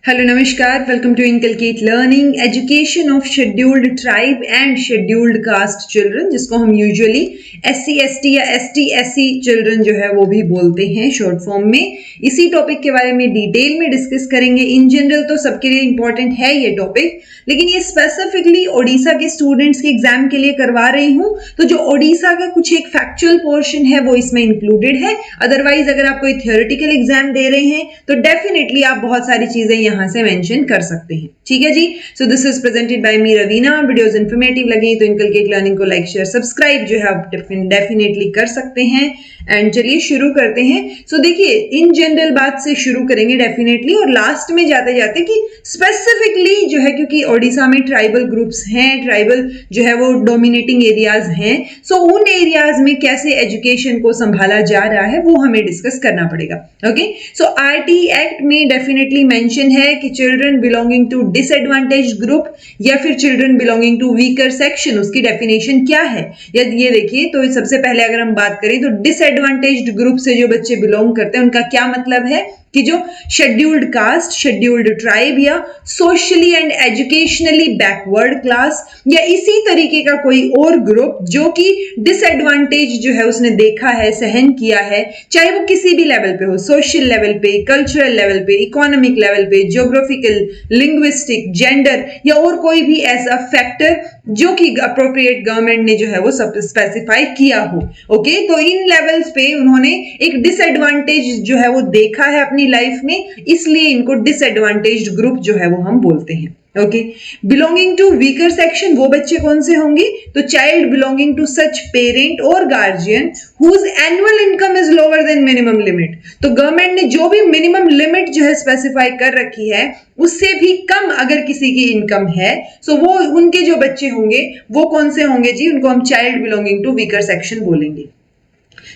Hello नमस्कार, welcome to inculcate learning education of scheduled tribe and scheduled caste children, जिसको हम usually SC ST या ST SC children जो है वो भी बोलते हैं शॉर्ट फॉर्म में। इसी टॉपिक के बारे में डिटेल में डिस्कस करेंगे। इन जनरल तो सबके लिए इंपॉर्टेंट है ये टॉपिक, लेकिन ये स्पेसिफिकली ओडिशा के स्टूडेंट्स के एग्जाम के लिए करवा रही हूँ, तो जो ओडिशा का कुछ एक फैक्चुअल पोर्शन है वो इसमें इंक्लूडेड है। अदरवाइज अगर आप कोई थियोरेटिकल एग्जाम दे रहे हैं तो डेफिनेटली आप बहुत सारी चीजें यहां से मेंशन कर सकते हैं। ठीक है जी। So this is presented by me Raveena. Videos informative लगे तो इनकलकेट लर्निंग को लाइक शेयर सब्सक्राइब जो है आप डेफिनेटली कर सकते हैं। एंड चलिए शुरू करते हैं। सो देखिए, इन जनरल बात से शुरू करेंगे डेफिनेटली, और लास्ट में जाते जाते कि स्पेसिफिकली जो है, क्योंकि ओडिशा में ट्राइबल ग्रुप्स हैं, ट्राइबल जो है वो डोमिनेटिंग एरियाज हैं, सो उन एरियाज में कैसे एजुकेशन को संभाला जा रहा है वो हमें डिस्कस करना पड़ेगा। ओके, सो RT एक्ट में डेफिनेटली मेंशन है कि children belonging to disadvantaged group या फिर children belonging to weaker section, उसकी डेफिनेशन क्या है ये देखिए। तो सबसे पहले अगर हम बात करें तो डिसएडवांटेज्ड ग्रुप से जो बच्चे बिलोंग करते हैं उनका क्या मतलब है कि जो शेड्यूल्ड कास्ट, शेड्यूल्ड ट्राइब या socially and educationally backward class या इसी तरीके का कोई और ग्रुप जो कि डिसएडवांटेज जो है उसने देखा है, सहन किया है, चाहे वो किसी भी लेवल पे हो, सोशल लेवल पे, कल्चरल लेवल पे, इकोनॉमिक लेवल पे, ज्योग्राफिकल, लिंग्विस्टिक, जेंडर या और कोई भी ऐसा फैक्टर जो कि अप्रोप्रिएट गवर्नमेंट ने जो है वो सब स्पेसिफाई किया हो। ओके, तो इन लेवल्स पे उन्होंने एक डिसएडवांटेज जो है वो देखा है अपनी लाइफ में, इसलिए इनको डिसएडवांटेज्ड ग्रुप जो है वो हम बोलते हैं। Okay, belonging to weaker section वो बच्चे कौन से होंगे? तो child belonging to such parent और guardian whose annual income is lower than minimum limit. तो गवर्नमेंट ने जो भी मिनिमम लिमिट जो है स्पेसिफाई कर रखी है उससे भी कम अगर किसी की इनकम है, सो वो उनके जो बच्चे होंगे वो कौन से होंगे जी? उनको हम child belonging to weaker section बोलेंगे।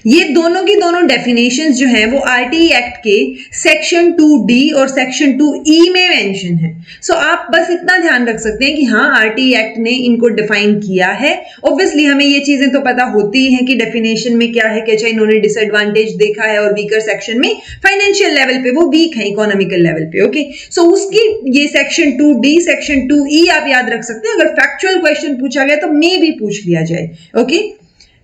ये दोनों की दोनों डेफिनेशंस जो हैं वो RT एक्ट के सेक्शन 2D और सेक्शन 2E में मेंशन है। सो आप बस इतना ध्यान रख सकते हैं कि हाँ, RT एक्ट ने इनको डिफाइन किया है। ऑब्वियसली हमें ये चीजें तो पता होती हैं कि डेफिनेशन में क्या है कि अच्छा इन्होंने डिसएडवांटेज देखा है और वीकर सेक्शन में फाइनेंशियल लेवल पे वो वीक है, इकोनॉमिकल लेवल पे। ओके, सो उसकी ये सेक्शन 2D, सेक्शन 2E आप याद रख सकते हैं। अगर फैक्चुअल क्वेश्चन पूछा गया तो मे भी पूछ लिया जाए। ओके,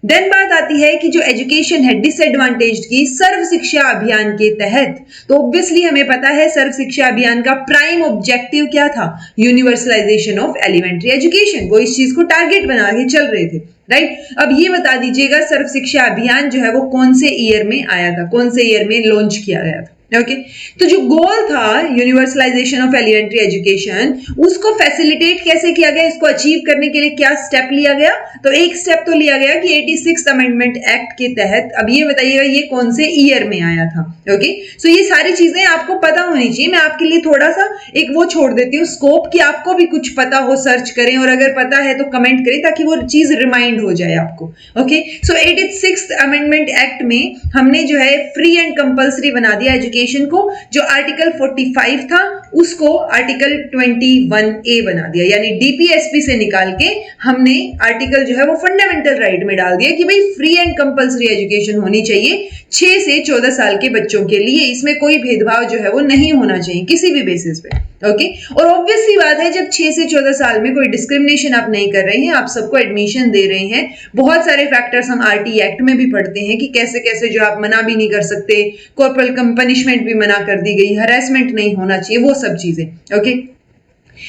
देन बात आती है कि जो एजुकेशन है डिसएडवांटेज्ड की सर्व शिक्षा अभियान के तहत, तो ऑब्वियसली हमें पता है सर्व शिक्षा अभियान का प्राइम ऑब्जेक्टिव क्या था? Universalisation of elementary education. वो इस चीज को टारगेट बना के चल रहे थे, राइट। अब ये बता दीजिएगा सर्व शिक्षा अभियान जो है वो कौन से ईयर में आया था, कौन से ईयर में लॉन्च किया गया था? ओके, तो जो गोल था यूनिवर्सलाइजेशन ऑफ एलिमेंट्री एजुकेशन, उसको फैसिलिटेट कैसे किया गया, इसको अचीव करने के लिए क्या स्टेप लिया गया? तो एक स्टेप तो लिया गया कि 86th अमेंडमेंट एक्ट के तहत। अब ये बताइएगा ये कौन से ईयर में आया था? ओके, सो ये सारी चीजें आपको पता होनी चाहिए। मैं आपके लिए थोड़ा सा एक वो छोड़ देती हूँ स्कोप कि आपको भी कुछ पता हो, सर्च करें, और अगर पता है तो कमेंट करें ताकि वो चीज रिमाइंड हो जाए आपको। ओके, सो 86th अमेंडमेंट एक्ट में हमने जो है फ्री एंड कंपल्सरी बना दिया एजुकेशन को। जो आर्टिकल 45 था उसको आर्टिकल 21A बना दिया, यानी DPSP से निकाल के हमने आर्टिकल जो है वो फंडामेंटल राइट में डाल दिया कि भाई फ्री एंड कंपल्सरी एजुकेशन होनी चाहिए 6 से 14 साल के बच्चों के लिए। इसमें कोई भेदभाव जो है वो नहीं होना चाहिए किसी भी बेसिस पे। ओके, और ऑब्वियस सी बात है जब 6 से 14 साल में कोई डिस्क्रिमिनेशन आप नहीं कर रहे हैं, आप सबको एडमिशन दे रहे हैं। बहुत सारे फैक्टर्स हम RT एक्ट में भी पढ़ते हैं कि कैसे कैसे जो आप मना भी नहीं कर सकते, कॉर्पोरल पनिशमेंट भी मना कर दी गई, हरासमेंट नहीं होना चाहिए, वो सब चीजें। ओके,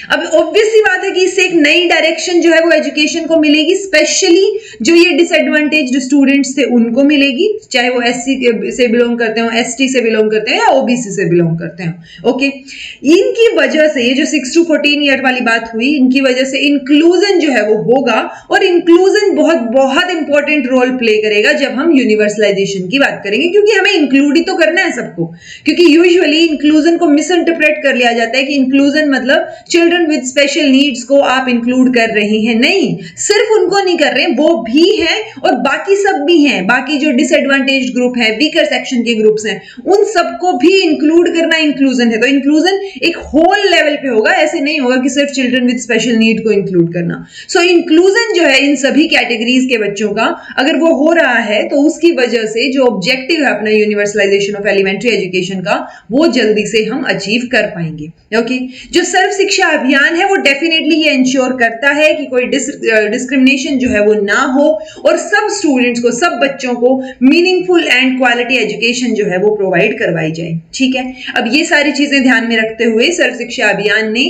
अब ऑब्वियस सी बात है कि इससे एक नई डायरेक्शन जो है वो एजुकेशन को मिलेगी, स्पेशली जो ये डिसएडवांटेज्ड स्टूडेंट्स थे उनको मिलेगी, चाहे वो SC से बिलोंग करते हो, ST से बिलोंग करते हैं या OBC से बिलोंग करते हो। ओके, इनकी वजह से ये जो 6 to 14 ईयर वाली बात हुई, इनकी वजह से इंक्लूजन जो है वो होगा, और इंक्लूजन बहुत बहुत इंपॉर्टेंट रोल प्ले करेगा जब हम यूनिवर्सलाइजेशन की बात करेंगे, क्योंकि हमें इंक्लूड ही तो करना है सबको। क्योंकि यूजुअली इंक्लूजन को मिस इंटरप्रेट कर लिया जाता है कि इंक्लूजन मतलब चिल्ड्रन विद स्पेशल नीड्स को आप इंक्लूड कर रहे हैं? नहीं, सिर्फ उनको नहीं कर रहे हैं, वो भी हैं और बाकी सब भी हैं। बाकी जो डिसएडवांटेज्ड ग्रुप है, वीकर सेक्शन के ग्रुप्स हैं, उन सबको भी इंक्लूड करना इंक्लूजन है। तो इंक्लूजन एक होल लेवल पे होगा, ऐसे नहीं होगा कि सिर्फ चिल्ड्रन विद स्पेशल नीड को इंक्लूड करना। सो इंक्लूजन जो है इन सभी कैटेगरीज के बच्चों का अगर वो हो रहा है तो उसकी वजह से जो ऑब्जेक्टिव है अपना यूनिवर्सलाइजेशन ऑफ एलिमेंट्री एजुकेशन का, वो जल्दी से हम अचीव कर पाएंगे। ओके, जो सर्व शिक्षा अभियान है वो डेफिनेटली ये इंश्योर करता है कि कोई डिस्क्रिमिनेशन जो है वो ना हो और सब स्टूडेंट्स को, सब बच्चों को मीनिंगफुल एंड क्वालिटी एजुकेशन जो है वो प्रोवाइड करवाई जाए। ठीक है, अब ये सारी चीजें ध्यान में रखते हुए सर्व शिक्षा अभियान ने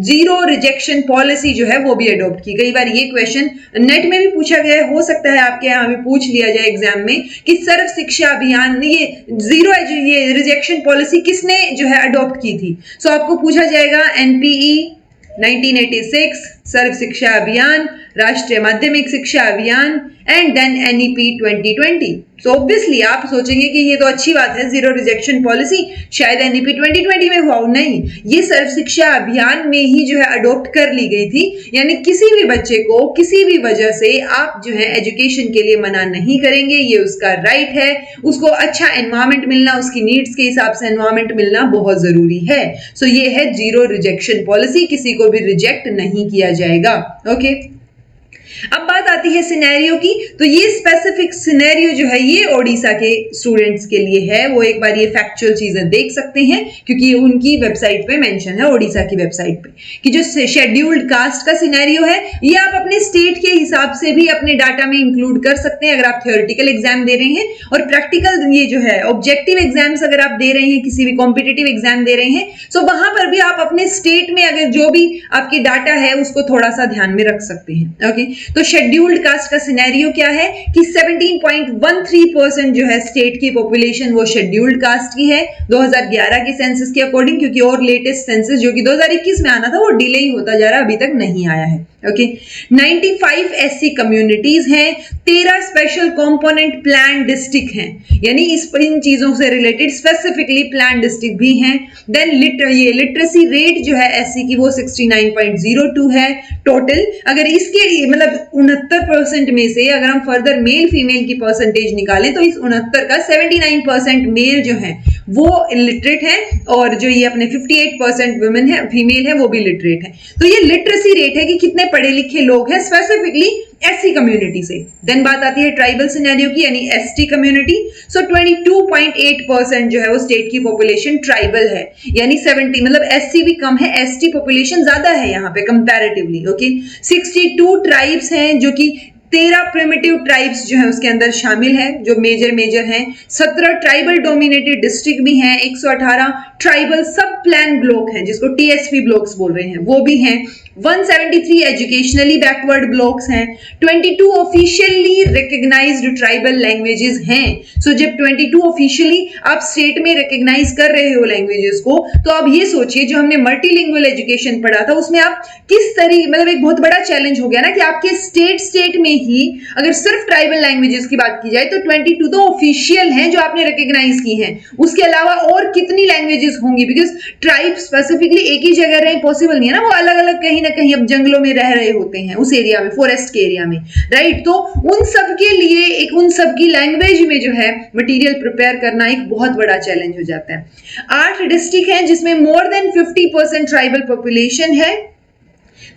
जीरो रिजेक्शन पॉलिसी जो है वो भी अडॉप्ट की। कई बार ये क्वेश्चन नेट में भी पूछा गया, हो सकता है आपके यहाँ भी पूछ लिया जाए एग्जाम में कि सर्व शिक्षा अभियान ने ये रिजेक्शन पॉलिसी किसने जो है अडॉप्ट की थी। सो आपको पूछा जाएगा एनपीई 1986, सर्व शिक्षा अभियान, राष्ट्रीय Madhyamik Shiksha Abhiyan and then NEP 2020। So obviously आप सोचेंगे कि ये तो अच्छी बात है, जीरो रिजेक्शन पॉलिसी शायद एनईपी 2020 में हुआ हो। नहीं, ये सर्व शिक्षा अभियान में ही जो है अडॉप्ट कर ली गई थी। यानी किसी भी बच्चे को किसी भी वजह से आप जो है एजुकेशन के लिए मना नहीं करेंगे, ये उसका राइट है। उसको अच्छा एनवायरमेंट मिलना, उसकी नीड्स के हिसाब से एनवायरमेंट मिलना बहुत जरूरी है। सो ये है जीरो रिजेक्शन पॉलिसी, किसी को भी रिजेक्ट नहीं किया जाएगा। ओके, अब बात आती है सिनेरियो की। तो ये स्पेसिफिक सिनेरियो जो है ये ओडिशा के स्टूडेंट्स के लिए है। वो एक बार ये फैक्चुअल चीजें देख सकते हैं क्योंकि ये उनकी वेबसाइट पे मेंशन है, ओडिशा की वेबसाइट पे, कि जो शेड्यूल्ड कास्ट का सिनेरियो है ये आप अपने स्टेट के हिसाब से भी अपने डाटा में इंक्लूड कर सकते हैं अगर आप थियोरेटिकल एग्जाम दे रहे हैं। और प्रैक्टिकल ये जो है ऑब्जेक्टिव एग्जाम्स अगर आप दे रहे हैं, किसी भी कॉम्पिटिटिव एग्जाम दे रहे हैं, सो वहां पर भी आप अपने स्टेट में अगर जो भी आपके डाटा है उसको थोड़ा सा ध्यान में रख सकते हैं। ओके, तो शेड्यूल्ड कास्ट का सिनेरियो क्या है कि 17.13% जो है स्टेट की पॉपुलेशन वो शेड्यूल्ड कास्ट की है 2011 के सेंसस के अकॉर्डिंग, क्योंकि और लेटेस्ट सेंसस जो कि 2021 में आना था वो डिले ही होता जा रहा है, अभी तक नहीं आया है। ओके, 95 एससी कम्युनिटीज हैं, 13 स्पेशल कंपोनेंट प्लान डिस्ट्रिक्ट हैं, यानी इन चीजों से रिलेटेड स्पेसिफिकली प्लान डिस्ट्रिक्ट भी हैं। देन ये लिटरेसी रेट जो है एससी की वो 69.02 है टोटल। अगर इसके मतलब 69% में से अगर हम फर्दर मेल फीमेल की परसेंटेज निकालें तो इस 69 का 79% मेल जो है वो इलिटरेट है और जो ये अपने 58% वुमेन है, फीमेल है, वो भी लिटरेट है। तो ये लिटरेसी रेट है कि कितने पढ़े लिखे लोग हैं स्पेसिफिकली एससी कम्युनिटी से। देन बात आती है ट्राइबल सिनेरियो की, यानी एसटी कम्युनिटी। सो 22.8% जो है वो स्टेट की पॉपुलेशन ट्राइबल है, यानी 70 मतलब एससी भी कम है, एसटी पॉपुलेशन ज्यादा है यहाँ पे कंपैरेटिवली। ओके, 62 ट्राइब्स हैं जो कि 13 प्रिमिटिव ट्राइब्स जो है उसके अंदर शामिल है जो मेजर हैं। 17 ट्राइबल डोमिनेटेड डिस्ट्रिक्ट भी हैं, 118 ट्राइबल सब प्लान ब्लॉक हैं जिसको टीएसपी ब्लॉक्स बोल रहे हैं वो भी हैं, 173 एजुकेशनली बैकवर्ड ब्लॉक्स हैं, 22 ऑफिशियली रिकग्नाइज्ड ट्राइबल लैंग्वेजेस हैं। सो जब 22 ऑफिशियली आप स्टेट में रिकग्नाइज कर रहे हो लैंग्वेजेस को, तो आप ये सोचिए जो हमने मल्टीलिंगुअल एजुकेशन पढ़ा था उसमें आप किस तरीके, मतलब एक बहुत बड़ा चैलेंज हो गया ना कि आपके स्टेट में ही अगर सिर्फ ट्राइबल लैंग्वेजेस की बात की जाए तो 22 तो ऑफिशियल हैं जो आपने रिकग्नाइज की हैं, उसके अलावा और कितनी लैंग्वेजेस होंगी, बिकॉज ट्राइब स्पेसिफिकली एक ही जगह रहे पॉसिबल नहीं है ना, वो अलग अलग कहीं ना कहीं अब जंगलों में रह रहे होते हैं उस एरिया में, फॉरेस्ट के एरिया में, राइट। तो उन सब के लिए एक उन सब की लैंग्वेज में जो है मटेरियल प्रिपेयर करना एक बहुत बड़ा चैलेंज हो जाता है। 8 डिस्ट्रिक्ट हैं जिसमें मोर देन 50% ट्राइबल पॉपुलेशन है।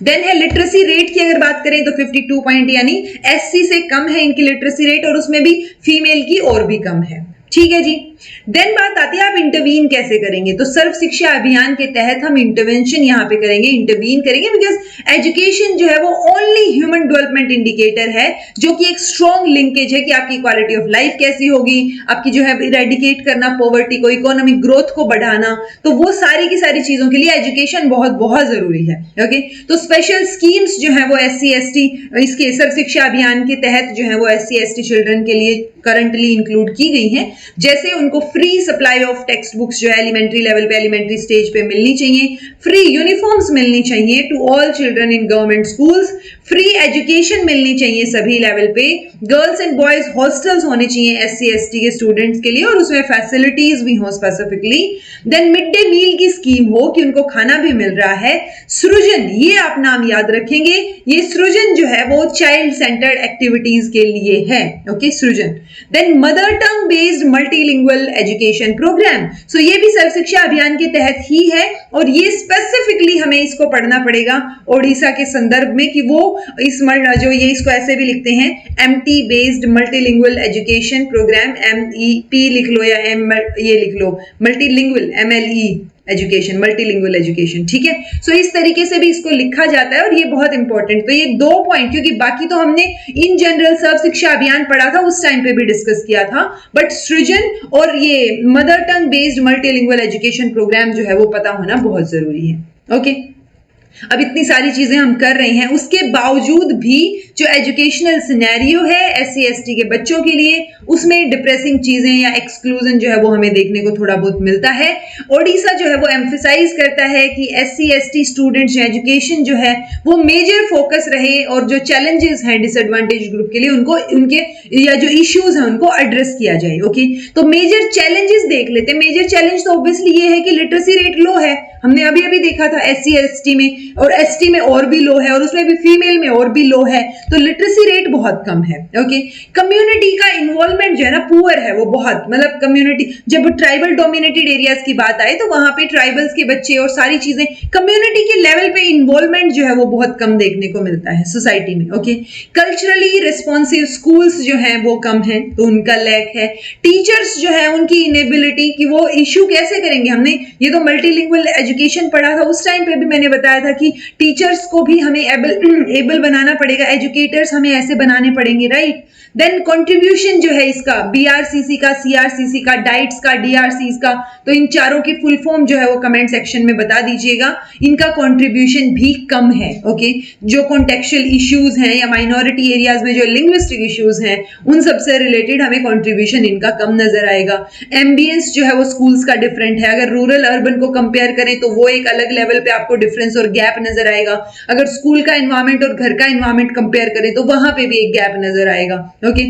देन है लिटरेसी रेट की अगर बात करें तो 52 पॉइंट, यानी एससी से कम है इनकी लिटरेसी रेट और उसमें भी फीमेल की और भी कम है। ठीक है जी। देन बात आती है आप इंटरवीन कैसे करेंगे। तो सर्व शिक्षा अभियान के तहत हम इंटरवेंशन यहाँ पे करेंगे, इंटरवीन करेंगे, बिकॉज एजुकेशन जो है वो ओनली ह्यूमन डेवलपमेंट इंडिकेटर है जो कि एक स्ट्रॉन्ग लिंकेज है कि आपकी क्वालिटी ऑफ लाइफ कैसी होगी, आपकी जो है इरेडिकेट करना पॉवर्टी को, इकोनॉमिक ग्रोथ को बढ़ाना, तो वो सारी की सारी चीजों के लिए एजुकेशन बहुत बहुत जरूरी है। ओके, तो स्पेशल स्कीम्स जो है वो SC ST इसके सर्व शिक्षा अभियान के तहत जो है वो SC ST चिल्ड्रन के लिए करंटली इंक्लूड की गई हैं, जैसे उनको free supply of text books जो है एलिमेंट्री लेवल पे, एलिमेंट्री स्टेज पे मिलनी चाहिए, फ्री यूनिफॉर्म्स मिलनी चाहिए to all children in government schools, free education मिलनी चाहिए सभी लेवल पे, गर्ल्स एंड बॉयज हॉस्टल्स होने चाहिए SC ST के स्टूडेंट्स के लिए और उसमें फैसिलिटीज भी हो specifically, then mid day meal की स्कीम हो कि उनको खाना भी मिल रहा है, सृजन, ये आप नाम याद रखेंगे, ये सृजन जो है वो चाइल्ड सेंटर्ड एक्टिविटीज के लिए है, okay Srijan, then mother tongue based multilingual education programme, so ये भी सर्व शिक्षा अभियान के तहत ही है और ये स्पेसिफिकली हमें इसको पढ़ना पड़ेगा ओडिशा के संदर्भ में कि वो इस जो ये इसको ऐसे भी लिखते हैं MT based multilingual education programme, MEP लिख लो या ये लिख लो multilingual MLE education, multilingual education, ठीक है। सो इस तरीके से भी इसको लिखा जाता है और ये बहुत इंपॉर्टेंट, तो ये 2 पॉइंट, क्योंकि बाकी तो हमने इन जनरल सर्व शिक्षा अभियान पढ़ा था, उस टाइम पे भी डिस्कस किया था, बट सृजन और ये mother tongue based multilingual education program जो है वो पता होना बहुत जरूरी है, ओके। अब इतनी सारी चीजें हम कर रहे हैं, उसके बावजूद भी जो एजुकेशनल सिनेरियो है SC ST के बच्चों के लिए, उसमें डिप्रेसिंग चीजें या एक्सक्लूजन जो है वो हमें देखने को थोड़ा बहुत मिलता है। ओडिशा जो है वो एम्फेसाइज करता है कि SC ST स्टूडेंट्स जो एजुकेशन जो है वो मेजर फोकस रहे और जो चैलेंजेस हैं डिसएडवांटेज ग्रुप के लिए उनको, उनके या जो इश्यूज हैं उनको एड्रेस किया जाए, ओके। तो मेजर चैलेंजेस देख लेते हैं। मेजर चैलेंज तो ऑब्वियसली ये है कि लिटरेसी रेट लो है, हमने अभी अभी देखा था SC ST में, और ST में और भी लो है और उसमें भी फीमेल में और भी लो है, तो लिटरेसी रेट बहुत कम है, ओके। कम्युनिटी का इन्वॉल्वमेंट जो है ना पुअर है, वो बहुत, मतलब कम्युनिटी, जब ट्राइबल डोमिनेटेड एरियाज की बात आए तो वहां पे ट्राइबल्स के बच्चे और सारी चीजें कम्युनिटी के लेवल पे इन्वॉल्वमेंट जो है वो बहुत कम देखने को मिलता है सोसाइटी में, ओके। कल्चरली रिस्पॉन्सिव स्कूल्स जो है वो कम है, तो उनका लैक है। टीचर्स जो है उनकी इनेबिलिटी कि वो इश्यू कैसे करेंगे, हमने ये तो मल्टीलिंगुअल एजुकेशन पढ़ा था, उस टाइम पे भी मैंने बताया था कि टीचर्स को भी हमें एबल बनाना पड़ेगा, एजुकेटर्स हमें ऐसे बनाने पड़ेंगे, राइट। देन कंट्रीब्यूशन जो है इसका BRCC का, CRCC का, डाइट्स का, DRCs का, तो इन चारों की फुल फॉर्म जो है वो कमेंट सेक्शन में बता दीजिएगा। इनका कंट्रीब्यूशन भी कम है, ओके। जो कॉन्टेक्चुअल इश्यूज हैं या माइनॉरिटी एरियाज में जो लिंग्विस्टिक इश्यूज हैं उन सबसे रिलेटेड हमें कंट्रीब्यूशन इनका कम नजर आएगा। एम्बियंस जो है वो स्कूल्स का डिफरेंट है, अगर रूरल अर्बन को कंपेयर करें तो वो एक अलग लेवल पे आपको डिफरेंस और गैप नजर आएगा, अगर स्कूल का एनवायरमेंट और घर का एनवायरमेंट कंपेयर करें तो वहां पे भी एक गैप नजर आएगा, ओके।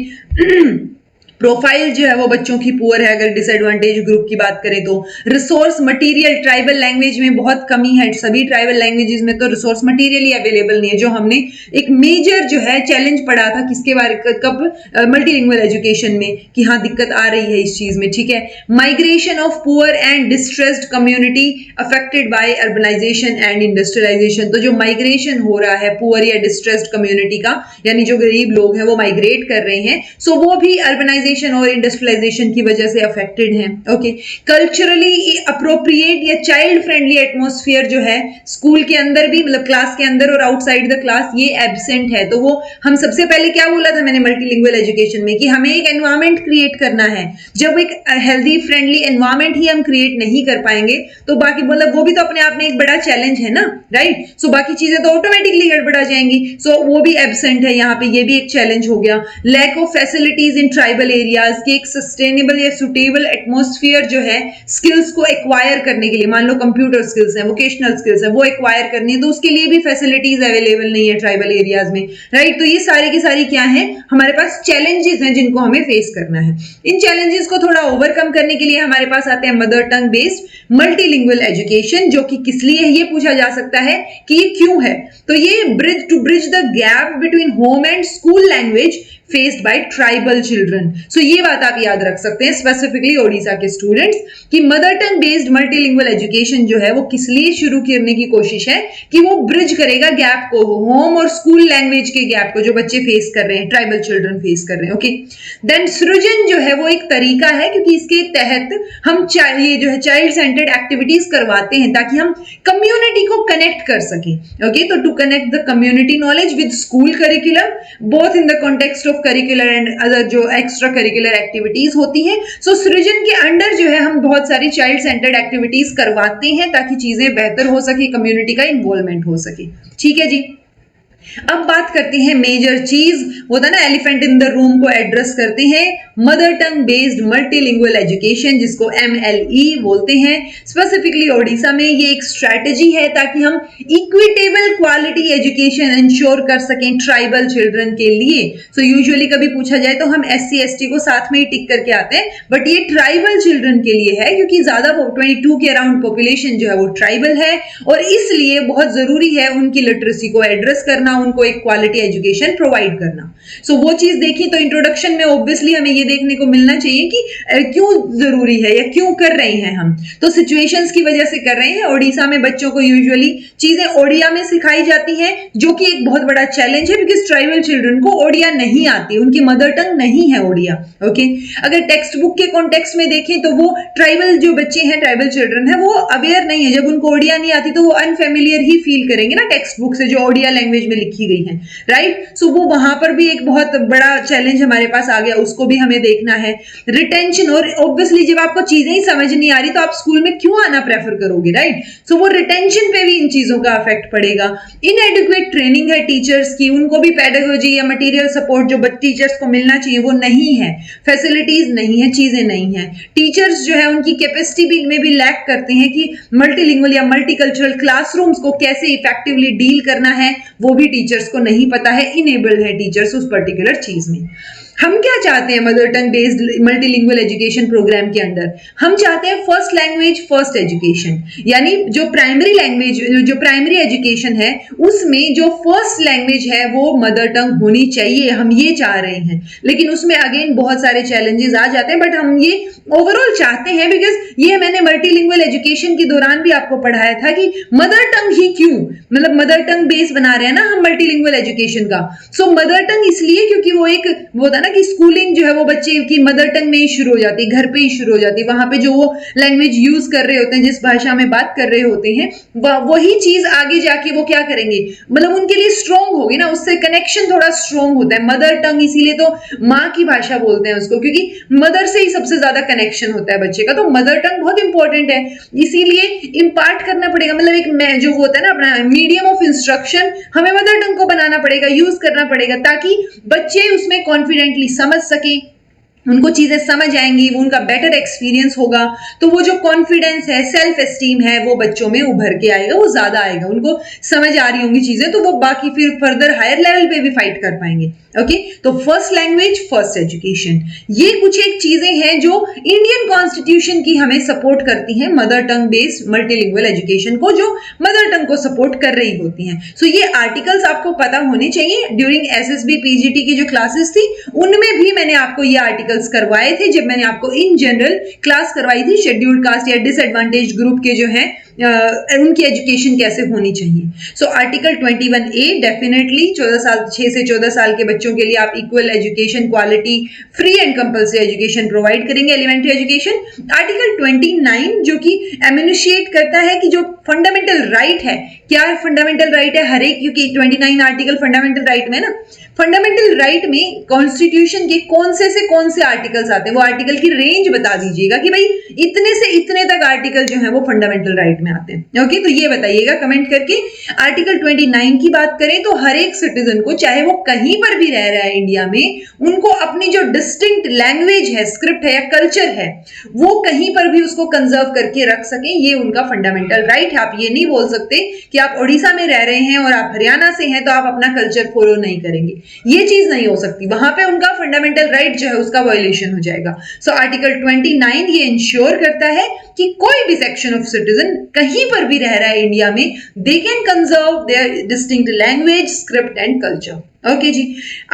प्रोफाइल जो है वो बच्चों की पुअर है अगर डिसएडवांटेज ग्रुप की बात करें तो। रिसोर्स मटेरियल ट्राइबल लैंग्वेज में बहुत कमी है, सभी ट्राइबल लैंग्वेजेस में तो रिसोर्स मटेरियल ही अवेलेबल नहीं है, जो हमने एक मेजर जो है चैलेंज पढ़ा था किसके बारे कब मल्टीलिंगुअल एजुकेशन में कि हाँ दिक्कत आ रही है इस चीज में, ठीक है। Migration of poor and distressed community affected by urbanisation and industrialisation, तो जो माइग्रेशन हो रहा है पुअर या डिस्ट्रेस्ड कम्युनिटी का, यानी जो गरीब लोग हैं वो माइग्रेट कर रहे हैं, सो वो भी अर्बनाइजेशन और इंडस्ट्रियलाइजेशन की वजह से अफेक्टेड हैं, ओके। कल्चरली अप्रोप्रिएट या चाइल्ड फ्रेंडली एटमॉस्फेयर जो है स्कूल के अंदर भी, मतलब क्लास के अंदर और आउटसाइड द क्लास, ये एब्सेंट है। तो वो हम सबसे पहले क्या बोला था मैंने मल्टीलिंगुअल एजुकेशन में कि हमें एक एनवायरमेंट क्रिएट करना है, जब एक हेल्दी फ्रेंडली एनवायरमेंट ही हम क्रिएट नहीं कर पाएंगे तो बाकी मतलब वो भी तो अपने आप में एक बड़ा चैलेंज है ना, राइट। सो बाकी चीजें तो ऑटोमेटिकली गड़बड़ा जाएंगी, सो वो भी एब्सेंट है यहाँ पे, ये भी एक चैलेंज हो गया। Lack of facilities in tribal areas की एक सस्टेनेबल या सुटेबल एटमॉस्फेयर जो है स्किल्स को एक्वायर करने के लिए, मान लो कंप्यूटर स्किल्स हैं, वोकेशनल स्किल्स है, वो एक्वायर करनी है तो उसके लिए भी फैसिलिटीज अवेलेबल नहीं है ट्राइबल एरियाज में, राइट। तो ये सारी की सारी क्या है, हमारे पास चैलेंजेस हैं जिनको हमें फेस करना है। इन चैलेंजेस को थोड़ा ओवरकम करने के लिए हमारे पास आते हैं mother tongue based multilingual education, जो कि किस लिए है ये पूछा जा सकता है कि ये क्यों है। तो ये bridge the gap between home and school language faced by tribal children. So ये बात आप याद रख सकते हैं स्पेसिफिकली ओडिशा के स्टूडेंट्स कि mother tongue based multilingual education जो है वो किस लिए शुरू करने की कोशिश है कि वो ब्रिज करेगा गैप को, होम और स्कूल लैंग्वेज के गैप को जो बच्चे फेस कर रहे हैं, ट्राइबल चिल्ड्रन फेस कर रहे हैं, ओके। देन सृजन जो है वो एक तरीका है क्योंकि इसके तहत हम ये जो है चाइल्ड सेंटर्ड एक्टिविटीज करवाते हैं ताकि हम कम्युनिटी को कनेक्ट कर सके, ओके। तो to connect the community knowledge with school curriculum both in the context curricular and other जो एक्स्ट्रा करिकुलर एक्टिविटीज होती है। सो सृजन के अंडर जो है हम बहुत सारी चाइल्ड सेंटर्ड एक्टिविटीज करवाते हैं ताकि चीजें बेहतर हो सके, कम्युनिटी का इन्वॉल्वमेंट हो सके, ठीक है जी। अब बात करते हैं मेजर चीज, होता है ना एलिफेंट इन द रूम को एड्रेस करते हैं, mother tongue based multilingual education, जिसको MLE बोलते हैं। स्पेसिफिकली ओडिशा में ये एक स्ट्रैटेजी है ताकि हम इक्विटेबल क्वालिटी एजुकेशन इंश्योर कर सकें ट्राइबल चिल्ड्रन के लिए। सो यूजुअली कभी पूछा जाए तो हम SC ST को साथ में ही टिक करके आते हैं, बट ये ट्राइबल चिल्ड्रन के लिए है क्योंकि ज्यादा 22 के अराउंड पॉपुलेशन जो है वो ट्राइबल है और इसलिए बहुत जरूरी है उनकी लिटरेसी को एड्रेस करना, उनको एक क्वालिटी एजुकेशन प्रोवाइड करना। सो वो चीज देखिए तो इंट्रोडक्शन में ऑब्वियसली हमें ये देखने को मिलना चाहिए कि क्यों जरूरी है या क्यों कर रहे हैं हम। तो सिचुएशंस की वजह से कर रहे हैं। ओडिशा में बच्चों को यूजुअली चीजें ओडिया में सिखाई जाती है, जो कि एक बहुत बड़ा चैलेंज है बिकॉज ट्राइबल चिल्ड्रन को ओडिया नहीं आती, उनकी मदर टंग नहीं है ओडिया। ओके, अगर टेक्स्ट बुक के कॉन्टेक्स्ट में देखें तो वो ट्राइबल जो बच्चे हैं, ट्राइबल चिल्ड्रन है, वो अवेयर नहीं है। जब उनको ओडिया नहीं आती तो वो अनफेमिलियर ही फील करेंगे ना टेक्स्ट बुक से जो ओडिया लैंग्वेज में लिखी गई है, राइट। सो वो वहां पर भी एक बहुत बड़ा चैलेंज हमारे पास आ गया, उसको भी हमें देखना है। रिटेंशन, और ऑब्वियसली जब आपको चीजें ही समझ नहीं आ रही तो आप स्कूल में क्यों आना प्रेफर करोगे, राइट। सो वो रिटेंशन पे भी इन चीजों का इफेक्ट पड़ेगा। इनएडिक्वेट ट्रेनिंग है टीचर्स की, उनको भी पेडागोजी या मटेरियल सपोर्ट जो टीचर्स को मिलना चाहिए वो नहीं है, फैसिलिटीज नहीं है, चीजें नहीं है। टीचर्स जो है उनकी कैपेसिटी में भी लैक करते हैं कि मल्टीलिंगुअल या मल्टीकल्चरल क्लासरूम्स को कैसे इफेक्टिवली डील करना है, वो भी टीचर्स को नहीं पता है। इनेबल्ड है टीचर्स उस पर्टिकुलर चीज में। हम क्या चाहते हैं mother tongue based multilingual education program के अंदर? हम चाहते हैं फर्स्ट लैंग्वेज फर्स्ट एजुकेशन, यानी जो प्राइमरी लैंग्वेज, जो प्राइमरी एजुकेशन है उसमें जो फर्स्ट लैंग्वेज है वो मदर टंग होनी चाहिए, हम ये चाह रहे हैं। लेकिन उसमें अगेन बहुत सारे चैलेंजेस आ जाते हैं, बट हम ये ओवरऑल चाहते हैं बिकॉज ये मैंने मल्टीलिंगुअल एजुकेशन के दौरान भी आपको पढ़ाया था कि मदर टंग ही क्यों, मतलब मदर टंग बेस बना रहे हैं ना हम मल्टीलिंगुअल एजुकेशन का। सो मदर टंग इसलिए क्योंकि वो एक वो था ना कि स्कूलिंग जो है वो बच्चे की मदर टंग में ही शुरू हो जाती है, घर पे ही शुरू हो जाती है। वहां पे जो वो लैंग्वेज यूज कर रहे होते हैं, जिस भाषा में बात कर रहे होते हैं, वही चीज आगे जाके वो क्या करेंगे, मतलब उनके लिए स्ट्रॉन्ग होगी ना, उससे कनेक्शन थोड़ा स्ट्रॉन्ग होता है। मदर टंग इसीलिए तो माँ की भाषा बोलते हैं उसको, क्योंकि मदर से ही सबसे ज्यादा कनेक्शन होता है बच्चे का। तो मदर टंग बहुत इंपॉर्टेंट है, इसीलिए इम्पार्ट करना पड़ेगा, मतलब एक जो होता है ना अपना मीडियम ऑफ इंस्ट्रक्शन हमें मदर टंग को बनाना पड़ेगा, यूज करना पड़ेगा, ताकि बच्चे उसमें कॉन्फिडेंटली समझ सके, उनको चीजें समझ आएंगी, वो उनका बेटर एक्सपीरियंस होगा। तो वो जो कॉन्फिडेंस है, सेल्फ एस्टीम है, वो बच्चों में उभर के आएगा, वो ज्यादा आएगा, उनको समझ आ रही होंगी चीजें, तो वो बाकी फिर फर्दर हायर लेवल पे भी फाइट कर पाएंगे। ओके, तो फर्स्ट लैंग्वेज फर्स्ट एजुकेशन, ये कुछ एक चीजें हैं जो इंडियन कॉन्स्टिट्यूशन की हमें सपोर्ट करती हैं mother tongue based multilingual education को, जो मदर टंग को सपोर्ट कर रही होती हैं। सो ये आर्टिकल्स आपको पता होने चाहिए। ड्यूरिंग SSB PGT की जो क्लासेस थी उनमें भी मैंने आपको ये आर्टिकल करवाए थे, जब मैंने आपको इन जनरल क्लास करवाई थी शेड्यूल्ड कास्ट या डिसएडवांटेज ग्रुप के जो हैं उनकी एजुकेशन कैसे होनी चाहिए। सो आर्टिकल 21A डेफिनेटली 6 से 14 साल के बच्चों के लिए आप equal education, quality, free and compulsory education provide करेंगे, एलिमेंट्री एजुकेशन। आर्टिकल 29 जो कि एम्यूनिशिएट करता है कि जो फंडामेंटल राइट है, क्या फंडामेंटल राइट है हर एक, क्योंकि 29 आर्टिकल फंडामेंटल राइट में ना, फंडामेंटल राइट में कॉन्स्टिट्यूशन के कौन से आर्टिकल्स आते हैं, वो आर्टिकल की रेंज बता दीजिएगा कि भाई इतने से इतने तक आर्टिकल जो है वो फंडामेंटल राइट में आते हैं। ओके, तो ये बताइएगा कमेंट करके। आर्टिकल 29 की बात करें तो हर एक सिटीजन को, चाहे वो कहीं पर भी रह रहा है इंडिया में, उनको अपनी जो डिस्टिंक्ट लैंग्वेज है, स्क्रिप्ट है या कल्चर है, वो कहीं पर भी उसको कंजर्व करके रख सकें, ये उनका फंडामेंटल राइट है। आप ये नहीं बोल सकते कि आप ओडिशा में रह रहे हैं और आप हरियाणा से हैं तो आप अपना कल्चर फॉलो नहीं करेंगे, ये चीज नहीं हो सकती। वहां पे उनका फंडामेंटल राइट जो है उसका वायलेशन हो जाएगा। सो आर्टिकल 29 ये इंश्योर करता है कि कोई भी सेक्शन ऑफ सिटीजन कहीं पर भी रह रहा है इंडिया में, they can conserve their distinct language, script and culture. Okay जी।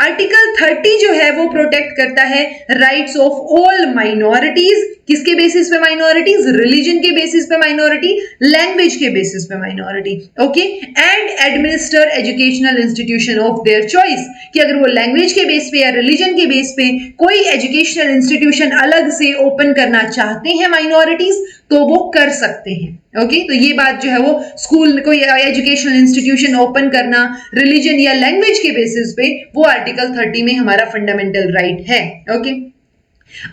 आर्टिकल 30 जो है वो प्रोटेक्ट करता है राइट्स ऑफ ऑल माइनॉरिटीज। किसके बेसिस पे माइनॉरिटीज? रिलीजन के बेसिस पे माइनॉरिटी, लैंग्वेज के बेसिस पे minority. Okay, and administer educational institution of their choice, कि अगर वो लैंग्वेज के बेस पे या रिलीजन के बेस पे कोई एजुकेशनल इंस्टीट्यूशन अलग से ओपन करना चाहते हैं माइनॉरिटीज, तो वो कर सकते हैं। ओके, तो ये बात जो है वो स्कूल कोई एजुकेशनल इंस्टीट्यूशन ओपन करना रिलीजन या लैंग्वेज के बेसिस पे, वो आर्टिकल 30 में हमारा फंडामेंटल राइट है। ओके,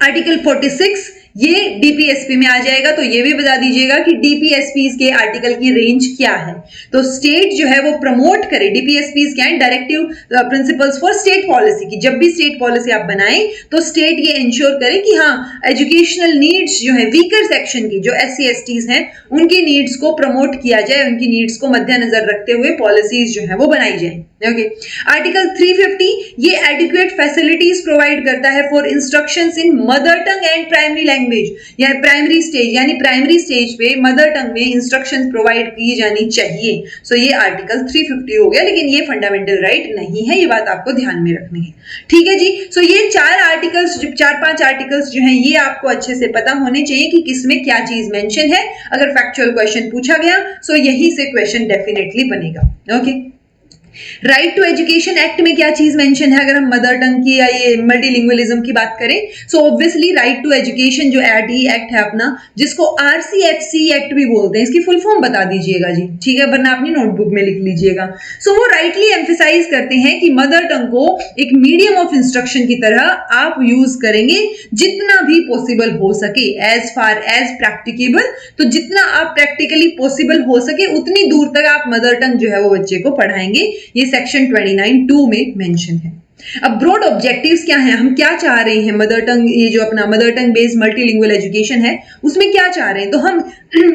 आर्टिकल 46 ये डीपीएसपी में आ जाएगा। तो ये भी बता दीजिएगा कि डीपीएसपीज के आर्टिकल की रेंज क्या है। तो स्टेट जो है वो प्रमोट करे, डीपीएसपीज क्या है, directive principles for state policy की जब भी स्टेट पॉलिसी आप बनाएं तो स्टेट ये इंश्योर करे कि हाँ एजुकेशनल नीड्स जो है वीकर सेक्शन की, जो एससी एसटीज हैं, उनकी नीड्स को प्रमोट किया जाए, उनकी नीड्स को मद्देनजर रखते हुए पॉलिसीज जो है वो बनाई जाए। ओके, आर्टिकल 350 ये एडिक्वेट फैसिलिटीज प्रोवाइड करता है for instructions in mother tongue and primary language, या प्राइमरी स्टेज यानी प्राइमरी स्टेज पे मदर टंग में इंस्ट्रक्शंस प्रोवाइड की जानी चाहिए। सो ये आर्टिकल 350 हो गया, लेकिन ये फंडामेंटल राइट नहीं है, ये बात आपको ध्यान में रखनी है। ठीक है जी। सो ये 4-5 आर्टिकल्स जो हैं ये आपको अच्छे से पता होने चाहिए कि किसमें क्या चीज मेंशन है। अगर फैक्चुअल क्वेश्चन पूछा गया सो यही से क्वेश्चन डेफिनेटली बनेगा। Okay, right to education act में क्या चीज मेंशन है? अगर हम मदर टंग की या ये मल्टीलिंगुअलिज्म की बात करें so obviously right to education जो एक्ट है अपना, जिसको आरसीएफसी एक्ट भी बोलते हैं, इसकी फुल फॉर्म बता दीजिएगा जी, ठीक है, वरना अपनी नोटबुक में लिख लीजिएगा। सो वो राइटली एम्फेसाइज करते हैं कि मदर टंग को एक मीडियम ऑफ इंस्ट्रक्शन की तरह आप यूज करेंगे जितना भी पॉसिबल हो सके, एज फार एज प्रैक्टिकेबल। तो जितना आप प्रैक्टिकली पॉसिबल हो सके उतनी दूर तक आप मदर टंग जो है वो बच्चे को पढ़ाएंगे। ये सेक्शन 29(2) में मेंशन है। अब ब्रॉड ऑब्जेक्टिव्स क्या हैं, हम क्या चाह रहे हैं मदर टंग, ये जो अपना mother tongue based multilingual education है उसमें क्या चाह रहे हैं? तो हम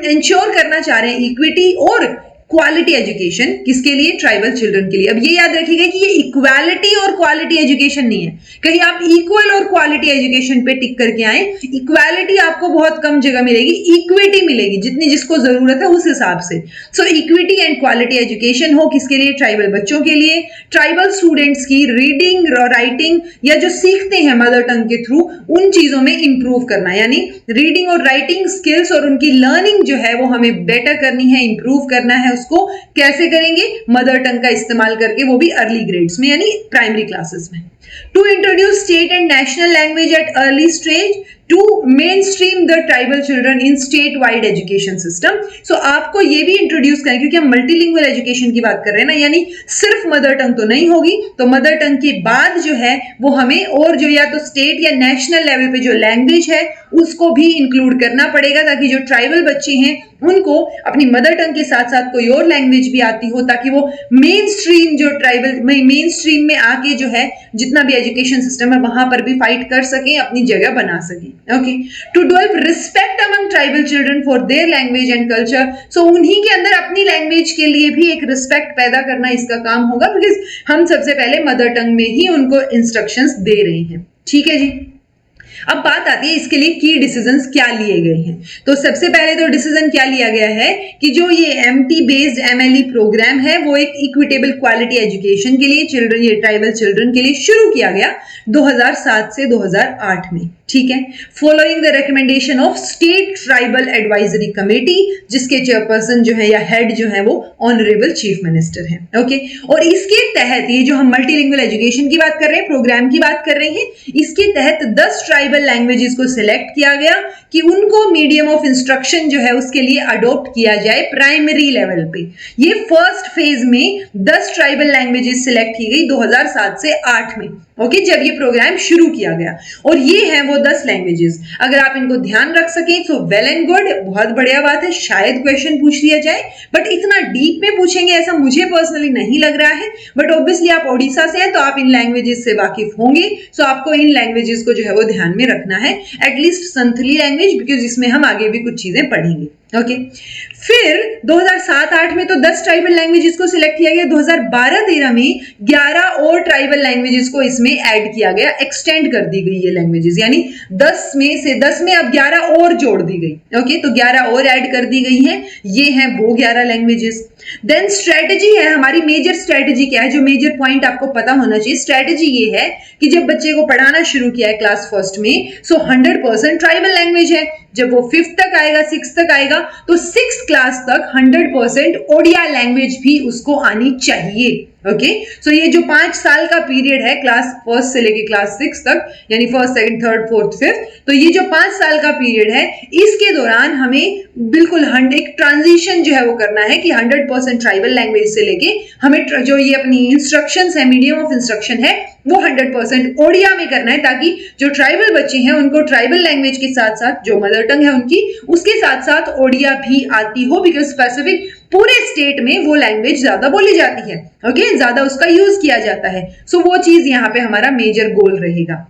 इंश्योर करना चाह रहे हैं इक्विटी और क्वालिटी एजुकेशन। किसके लिए? ट्राइबल चिल्ड्रन के लिए। अब ये याद रखिएगा कि ये इक्वालिटी और क्वालिटी एजुकेशन नहीं है, कहीं आप इक्वल और क्वालिटी एजुकेशन पे टिक करके आए। इक्वालिटी आपको बहुत कम जगह मिलेगी, इक्विटी मिलेगी जितनी जिसको जरूरत है उस हिसाब से। सो इक्विटी एंड क्वालिटी एजुकेशन हो किसके लिए? ट्राइबल बच्चों के लिए। ट्राइबल स्टूडेंट्स की रीडिंग राइटिंग या जो सीखते हैं मदर टंग के थ्रू उन चीजों में इंप्रूव करना, यानी रीडिंग और राइटिंग स्किल्स और उनकी लर्निंग जो है वो हमें बेटर करनी है, इंप्रूव करना है। उसको कैसे करेंगे? मदर टंग का इस्तेमाल करके, वो भी अर्ली ग्रेड्स में यानी प्राइमरी क्लासेस में। To introduce state and national language at early stage to mainstream the tribal children in statewide education system. So आपको ये भी इंट्रोड्यूस करें, क्योंकि हम मल्टीलिंगुअल एजुकेशन की बात कर रहे हैं ना, यानी सिर्फ मदर टंग तो नहीं होगी। तो मदर टंग के बाद जो है वो हमें और जो या तो स्टेट या नेशनल लेवल पे जो लैंग्वेज है उसको भी इंक्लूड करना पड़ेगा, ताकि जो ट्राइबल बच्चे हैं उनको अपनी मदर टंग के साथ साथ कोई और लैंग्वेज भी आती हो, ताकि वो मेन स्ट्रीम जो ट्राइबल मेन स्ट्रीम में आके जो है जितना भी एजुकेशन सिस्टम है वहां पर भी फाइट कर सके, अपनी जगह बना सके। Okay, to develop respect among tribal children for their language and culture. So उन्हीं के अंदर अपनी लैंग्वेज के लिए भी एक रिस्पेक्ट पैदा करना इसका काम होगा, बिकॉज हम सबसे पहले मदर टंग में ही उनको इंस्ट्रक्शंस दे रहे हैं। ठीक है जी। अब बात आती है इसके लिए की डिसीजंस क्या लिए गए हैं। तो सबसे पहले तो डिसीजन क्या लिया गया है कि जो ये एमटी बेस्ड एमएलई प्रोग्राम है वो एक इक्विटेबल क्वालिटी एजुकेशन के लिए चिल्ड्रन, ये ट्राइबल चिल्ड्रन के लिए शुरू किया गया 2007 से 2008 में। ठीक है, following the recommendation of state tribal advisory committee, जिसके चेयरपर्सन जो है या हेड जो है वो ऑनरेबल चीफ मिनिस्टर है। ओके, और इसके तहत ये जो हम मल्टीलिंगुअल एजुकेशन की बात कर रहे हैं, प्रोग्राम की बात कर रहे हैं, इसके तहत 10 ट्राइबल लैंग्वेजेस को सिलेक्ट किया गया कि उनको मीडियम ऑफ इंस्ट्रक्शन जो है उसके लिए अडॉप्ट किया जाए प्राइमरी लेवल पे। ये फर्स्ट फेज में 10 ट्राइबल लैंग्वेजेस सिलेक्ट की गई 2007 से 8 में। ओके, जब ये प्रोग्राम शुरू किया गया, और ये हैं वो 10 लैंग्वेजेस। अगर आप इनको ध्यान रख सकें तो वेल एंड गुड, बहुत बढ़िया बात है, शायद क्वेश्चन पूछ लिया जाए, बट इतना डीप में पूछेंगे ऐसा मुझे पर्सनली नहीं लग रहा है। बट ऑब्वियसली आप ओडिशा से हैं तो आप इन लैंग्वेजेस से वाकिफ होंगे, सो आपको इन लैंग्वेजेस को जो है वो ध्यान में रखना है, एटलीस्ट संथली लैंग्वेज, बिकॉज इसमें हम आगे भी कुछ चीजें पढ़ेंगे। ओके, फिर 2007-8 में तो 10 ट्राइबल लैंग्वेजेस को सिलेक्ट किया गया। 2012-13 में 11 और ट्राइबल लैंग्वेजेस को इसमें ऐड किया गया, एक्सटेंड कर दी गई ये लैंग्वेजेस, यानी 10 में अब 11 और जोड़ दी गई। ओके, तो 11 और ऐड कर दी गई हैं, ये हैं वो 11 लैंग्वेजेस। देन स्ट्रेटेजी है हमारी, मेजर स्ट्रेटेजी क्या है, जो मेजर पॉइंट आपको पता होना चाहिए। स्ट्रेटेजी ये है कि जब बच्चे को पढ़ाना शुरू किया है क्लास फर्स्ट में, सो 100% ट्राइबल लैंग्वेज है। जब वो 5th तक आएगा, 6th तक आएगा, तो 6th क्लास तक 100% ओडिया लैंग्वेज भी उसको आनी चाहिए। ओके, सो ये जो 5 साल का पीरियड है क्लास फर्स्ट से लेके क्लास 6 तक, यानी first, second, third, fourth, fifth, तो ये जो 5 साल का पीरियड है इसके दौरान हमें बिल्कुल एक ट्रांजिशन जो है वो करना है कि 100% ट्राइबल लैंग्वेज से लेके हमें जो ये अपनी इंस्ट्रक्शंस है, मीडियम ऑफ इंस्ट्रक्शन है, वो 100% ओडिया में करना है, ताकि जो ट्राइबल बच्चे हैं उनको ट्राइबल लैंग्वेज के साथ साथ जो मदर टंग है उनकी, उसके साथ साथ ओडिया भी आती हो, बिकॉज स्पेसिफिक पूरे स्टेट में वो लैंग्वेज ज्यादा बोली जाती है, ओके, ज्यादा उसका यूज किया जाता है। सो वो चीज यहाँ पे हमारा मेजर गोल रहेगा।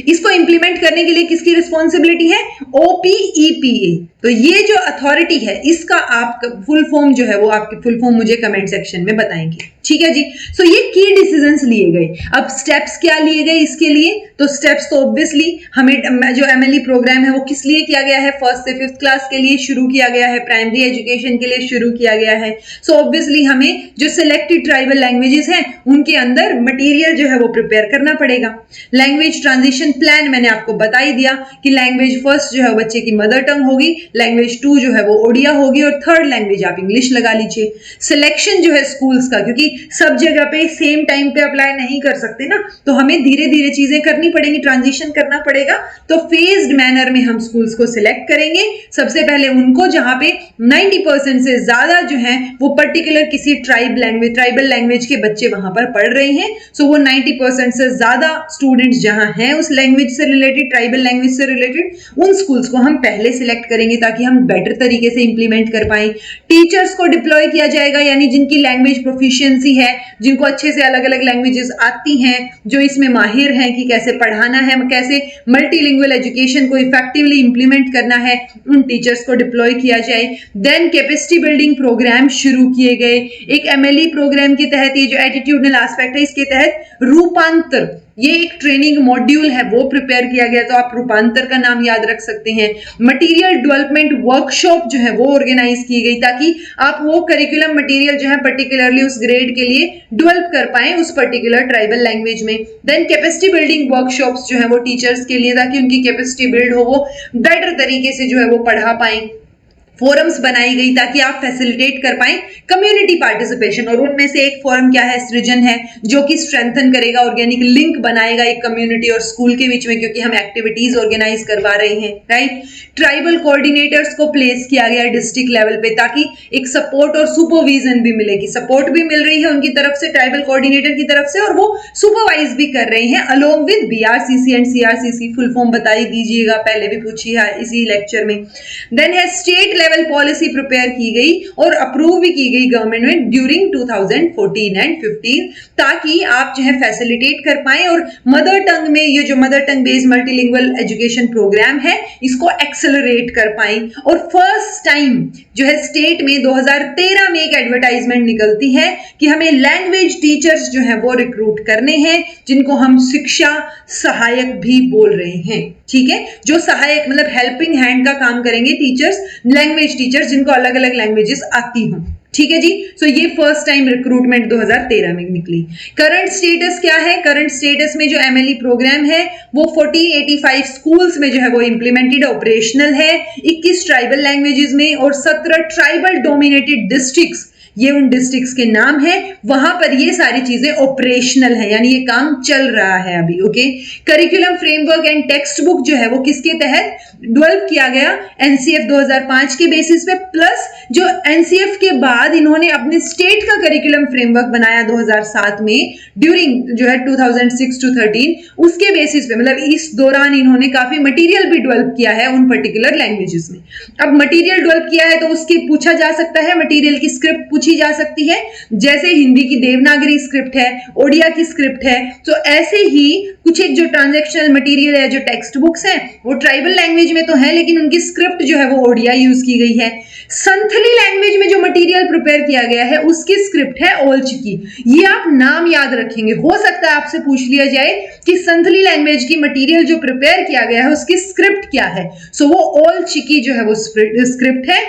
इसको इंप्लीमेंट करने के लिए किसकी रिस्पॉन्सिबिलिटी है? OPEPA। तो ये जो अथॉरिटी है इसका आप फुल फॉर्म जो है वो आपके फुल फॉर्म मुझे कमेंट सेक्शन में बताएंगे, ठीक है जी। सो ये की डिसीजंस लिए गए। अब स्टेप्स क्या लिए गए इसके लिए? तो स्टेप्स तो ऑब्वियसली हमें जो MLE प्रोग्राम है वो किस लिए किया गया है? 1st से 5th क्लास के लिए शुरू किया गया है, प्राइमरी एजुकेशन के लिए शुरू किया गया है। सो ऑब्वियसली हमें जो सिलेक्टेड ट्राइबल लैंग्वेजेस हैं उनके अंदर मटेरियल जो है वो प्रिपेयर करना पड़ेगा। लैंग्वेज ट्रांजिशन प्लान मैंने आपको बता ही दिया कि लैंग्वेज फर्स्ट जो है बच्चे की मदर टंग होगी, लैंग्वेज 2 जो है वो ओडिया होगी और थर्ड लैंग्वेज आप इंग्लिश लगा लीजिए। सिलेक्शन जो है स्कूल्स का, क्योंकि सब जगह पे सेम टाइम पे अप्लाई नहीं कर सकते ना, तो हमें धीरे धीरे चीजें करनी पड़ेंगी, ट्रांजिशन करना पड़ेगा। तो फेज्ड मैनर में हम स्कूल्स को सिलेक्ट करेंगे। सबसे पहले उनको जहां पे 90% से ज्यादा जो है वो पर्टिकुलर किसी ट्राइबल लैंग्वेज के बच्चे वहां पर पढ़ रहे हैं। सो वो 90% से ज्यादा स्टूडेंट्स जहां हैं उस लैंग्वेज से रिलेटेड, ट्राइबल लैंग्वेज से रिलेटेड, उन स्कूल्स को हम पहले सिलेक्ट करेंगे ताकि हम बेटर तरीके से इंप्लीमेंट कर पाए। टीचर्स को डिप्लॉय किया जाएगा, यानी जिनकी लैंग्वेज प्रोफिशिएंसी है, जिनको अच्छे से अलग अलग लैंग्वेजेस आती हैं, जो इसमें माहिर हैं कि कैसे पढ़ाना है, कैसे मल्टीलिंगुअल एजुकेशन को इफेक्टिवली इंप्लीमेंट करना है, उन टीचर्स को डिप्लॉय किया जाए। देन कैपेसिटी बिल्डिंग प्रोग्राम शुरू किए गए। एक MLE प्रोग्राम के तहत, ये जो एटीट्यूडनल एस्पेक्ट है इसके तहत रूपांतर, ये एक ट्रेनिंग मॉड्यूल है वो प्रिपेयर किया गया, तो आप रूपांतर का नाम याद रख सकते हैं। मटेरियल डेवलपमेंट वर्कशॉप जो है वो ऑर्गेनाइज की गई ताकि आप वो करिकुलम मटेरियल जो है पर्टिकुलरली उस ग्रेड के लिए डेवलप कर पाए उस पर्टिकुलर ट्राइबल लैंग्वेज में। देन कैपेसिटी बिल्डिंग वर्कशॉप्स जो है वो टीचर्स के लिए, ताकि उनकी कैपेसिटी बिल्ड हो, वो बेटर तरीके से जो है वो पढ़ा पाए। फोरम्स बनाई गई ताकि आप फैसिलिटेट कर पाएं कम्युनिटी पार्टिसिपेशन, और उनमें से एक फोरम क्या है? सृजन है, जो कि स्ट्रेंथन करेगा, ऑर्गेनिक लिंक बनाएगा एक कम्युनिटी और स्कूल के बीच में, क्योंकि हम एक्टिविटीज ऑर्गेनाइज करवा रहे हैं, राइट। ट्राइबल कोऑर्डिनेटर्स को प्लेस किया गया डिस्ट्रिक्ट लेवल पे ताकि एक सपोर्ट और सुपरविजन भी मिलेगी, सपोर्ट भी मिल रही है उनकी तरफ से, ट्राइबल कोऑर्डिनेटर की तरफ से, और वो सुपरवाइज भी कर रहे हैं along with BRCC and CRCC। Full form बता ही दीजिएगा, पहले भी पूछी है इसी लेक्चर में। देन है स्टेट लेवल पॉलिसी प्रिपेयर की गई और अप्रूव भी की गई गवर्नमेंट में ड्यूरिंग 2014 एंड 15, ताकि आप जो है फैसिलिटेट कर पाए और मदर टंग में ये जो mother tongue based multilingual education program है इसको एक्सेलरेट कर पाए। और फर्स्ट टाइम जो है स्टेट में 2013 में एक एडवर्टाइजमेंट निकलती है कि हमें लैंग्वेज टीचर्स जो है वो रिक्रूट करने हैं, जिनको हम शिक्षा सहायक भी बोल रहे हैं, ठीक है। जो सहायक मतलब हेल्पिंग हैंड का काम करेंगे टीचर्स, लैंग्वेज टीचर्स जिनको अलग अलग लैंग्वेजेस आती हों, ठीक है जी। सो ये फर्स्ट टाइम रिक्रूटमेंट 2013 में निकली। करंट स्टेटस क्या है? करंट स्टेटस में जो MLE प्रोग्राम है वो 1485 स्कूल्स में जो है वो इंप्लीमेंटेड ऑपरेशनल है, 21 ट्राइबल लैंग्वेजेस में, और 17 ट्राइबल डोमिनेटेड डिस्ट्रिक्ट्स, ये उन डिस्ट्रिक्ट्स के नाम है, वहां पर ये सारी चीजें ऑपरेशनल है, यानी ये काम चल रहा है अभी, okay. Curriculum framework and text book जो है वो किसके तहत डेवलप किया गया? NCF 2005 के बेसिस पे, प्लस जो NCF के बाद इन्होंने अपने स्टेट का करिकुलम फ्रेमवर्क बनाया 2007 में ड्यूरिंग जो है 2006 to 13, उसके बेसिस पे, मतलब इस दौरान इन्होंने काफी मटेरियल भी डेवलप किया है उन पर्टिकुलर लैंग्वेजेस में। अब मटेरियल डेवलप किया है तो उसके पूछा जा सकता है, मटेरियल की स्क्रिप्ट पूछी जा सकती है, जैसे हिंदी की देवनागरी स्क्रिप्ट है, ओडिया की स्क्रिप्ट है, तो ऐसे ही कुछ एक जो ट्रांजैक्शनल मटेरियल है, जो टेक्स्ट बुक्स हैं वो ट्राइबल लैंग्वेज में तो है, लेकिन उनकी स्क्रिप्ट जो है वो ओडिया यूज की गई है। संथली लैंग्वेज में जो मटेरियल प्रिपेयर किया गया है उसकी स्क्रिप्ट है ओलचिकी। ये आप नाम याद रखेंगे, हो सकता है आपसे पूछ लिया जाए कि संथली लैंग्वेज की मटेरियल जो प्रिपेयर किया गया है उसकी स्क्रिप्ट क्या है। सो वो ओलचिकी जो है वो स्क्रिप्ट है,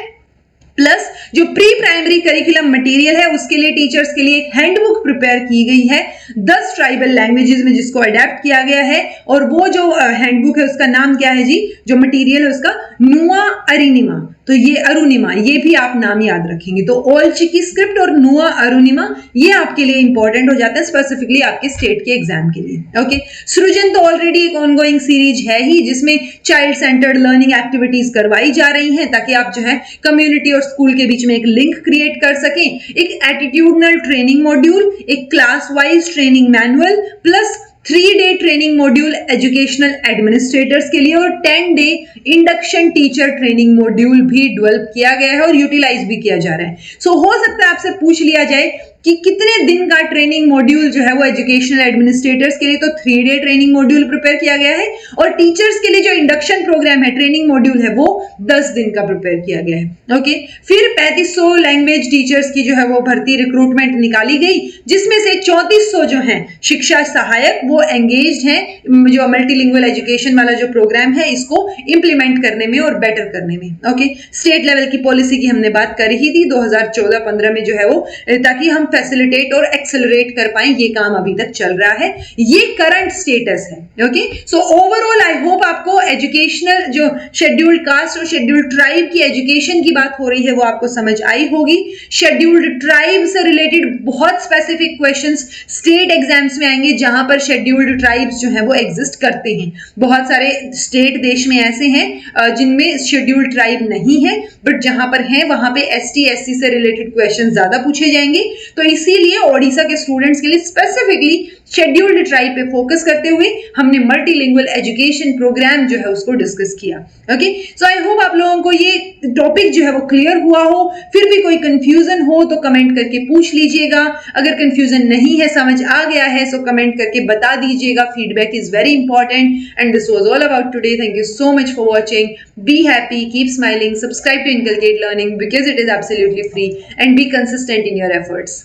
प्लस जो प्री प्राइमरी करिकुलम मटेरियल है उसके लिए टीचर्स के लिए एक हैंडबुक प्रिपेयर की गई है 10 ट्राइबल लैंग्वेजेस में, जिसको अडेप्ट किया गया है। और वो जो हैंडबुक है उसका नाम क्या है जी? जो मटेरियल है उसका नुआ अरिनिमा। तो ये अरुणिमा, ये भी आप नाम याद रखेंगे। तो ओलचिकी स्क्रिप्ट और नुआ अरुणिमा ये आपके लिए इंपॉर्टेंट हो जाता है स्पेसिफिकली आपके स्टेट के एग्जाम के लिए। ओके, सृजन तो ऑलरेडी एक ऑनगोइंग सीरीज है ही जिसमें चाइल्ड सेंटर्ड लर्निंग एक्टिविटीज करवाई जा रही हैं ताकि आप जो है कम्युनिटी और स्कूल के बीच में एक लिंक क्रिएट कर सकें। एक एटीट्यूडनल ट्रेनिंग मॉड्यूल, एक class wise training manual plus 3-डे ट्रेनिंग मॉड्यूल एजुकेशनल एडमिनिस्ट्रेटर्स के लिए और 10-डे इंडक्शन टीचर ट्रेनिंग मॉड्यूल भी डेवलप किया गया है और यूटिलाइज भी किया जा रहा है। सो हो सकता है आपसे पूछ लिया जाए कि कितने दिन का ट्रेनिंग मॉड्यूल जो है वो एजुकेशनल एडमिनिस्ट्रेटर्स के लिए, तो 3-डे ट्रेनिंग मॉड्यूल प्रिपेयर किया गया है और टीचर्स के लिए जो इंडक्शन प्रोग्राम है, ट्रेनिंग मॉड्यूल है, वो 10 दिन का प्रिपेयर किया गया है। ओके, फिर 3500 लैंग्वेज टीचर्स की जो है वो भर्ती रिक्रूटमेंट निकाली गई जिसमें से 3400 जो है शिक्षा सहायक वो एंगेज्ड हैं जो मल्टीलिंगुअल एजुकेशन वाला जो प्रोग्राम है इसको इंप्लीमेंट करने में और बेटर करने में। ओके, स्टेट लेवल की पॉलिसी की हमने बात कर ही थी 2014-15 में जो है वो, ताकि हम फैसिलिटेट और एक्सेलरेट कर पाए, ये काम अभी तक चल रहा है, ये करंट स्टेटस है। Okay, so overall I hope आपको एजुकेशनल जो शेड्यूल्ड कास्ट और शेड्यूल्ड ट्राइब की एजुकेशन की बात हो रही है वो आपको समझ आई होगी। शेड्यूल्ड ट्राइब से रिलेटेड बहुत स्पेसिफिक क्वेश्चंस स्टेट एग्जाम्स में आएंगे जहां पर शेड्यूल्ड ट्राइब्स जो है वो एग्जिस्ट करते हैं। बहुत सारे स्टेट देश में ऐसे हैं जिनमें शेड्यूल्ड ट्राइब नहीं है, बट जहां पर है वहां पे एसटी एससी से रिलेटेड क्वेश्चन ज्यादा पूछे जाएंगे। तो इसीलिए ओडिशा के स्टूडेंट्स के लिए स्पेसिफिकली शेड्यूल्ड ट्राइब पे फोकस करते हुए हमने मल्टीलिंगुअल एजुकेशन प्रोग्राम जो है उसको डिस्कस किया। ओके, सो आई होप आप लोगों को ये टॉपिक जो है वो क्लियर हुआ हो। फिर भी कोई कंफ्यूजन हो तो कमेंट करके पूछ लीजिएगा। अगर कंफ्यूजन नहीं है, समझ आ गया है, सो कमेंट करके बता दीजिएगा। Feedback is very important and this was all about today. Thank you so much for watching. Be happy, keep smiling, subscribe to inculcate learning because it is absolutely free and be consistent in your efforts.